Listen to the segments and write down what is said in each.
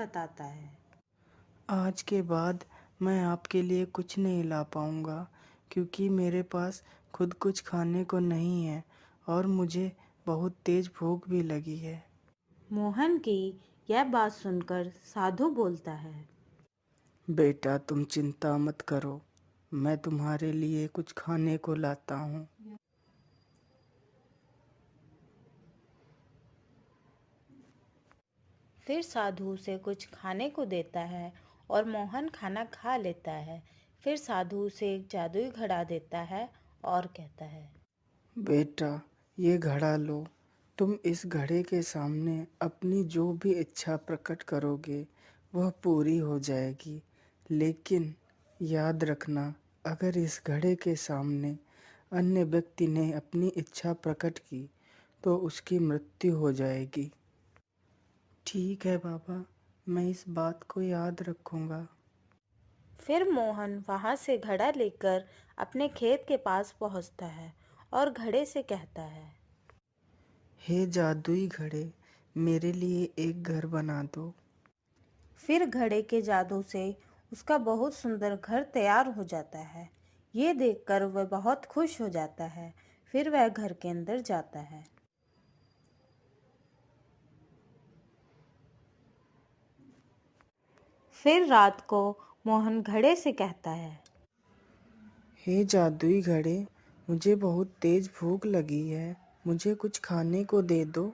बताता है। आज के बाद मैं आपके लिए कुछ नहीं ला पाऊँगा क्योंकि मेरे पास खुद कुछ खाने को नहीं है और मुझे बहुत तेज़ भूख भी लगी है। मोहन की यह बात सुनकर साधु बोलता है। बेटा तुम चिंता मत करो, मैं तुम्हारे लिए कुछ खाने को लाता हूँ। फिर साधु उसे कुछ खाने को देता है और मोहन खाना खा लेता है। फिर साधु उसे एक जादुई घड़ा देता है और कहता है, बेटा ये घड़ा लो, तुम इस घड़े के सामने अपनी जो भी इच्छा प्रकट करोगे वह पूरी हो जाएगी। लेकिन याद रखना, अगर इस घड़े के सामने अन्य व्यक्ति ने अपनी इच्छा प्रकट की तो उसकी मृत्यु हो जाएगी। ठीक है बाबा, मैं इस बात को याद रखूंगा। फिर मोहन वहां से घड़ा लेकर अपने खेत के पास पहुंचता है और घड़े से कहता है, हे जादुई घड़े, मेरे लिए एक घर बना दो। फिर घड़े के जादू से उसका बहुत सुंदर घर तैयार हो जाता है। ये देखकर वह बहुत खुश हो जाता है। फिर वह घर के अंदर जाता है। फिर रात को मोहन घड़े से कहता है, हे जादुई घड़े, मुझे बहुत तेज भूख लगी है, मुझे कुछ खाने को दे दो।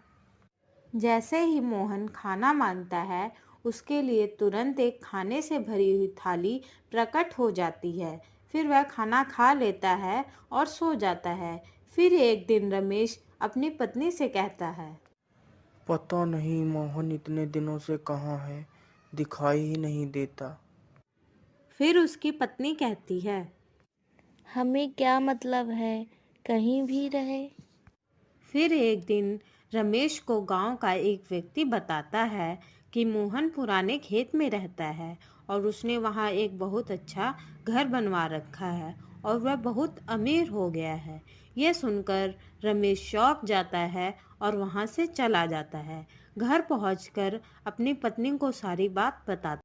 जैसे ही मोहन खाना मांगता है, उसके लिए तुरंत एक खाने से भरी हुई थाली प्रकट हो जाती है। फिर वह खाना खा लेता है और सो जाता है। फिर एक दिन रमेश अपनी पत्नी से कहता है, पता नहीं मोहन इतने दिनों से कहाँ है, दिखाई ही नहीं देता। फिर उसकी पत्नी कहती है, हमें क्या मतलब है, कहीं भी रहे। फिर एक दिन रमेश को गांव का एक व्यक्ति बताता है कि मोहन पुराने खेत में रहता है और उसने वहां एक बहुत अच्छा घर बनवा रखा है और वह बहुत अमीर हो गया है। यह सुनकर रमेश चौंक जाता है और वहां से चला जाता है। घर पहुंचकर अपनी पत्नी को सारी बात बताता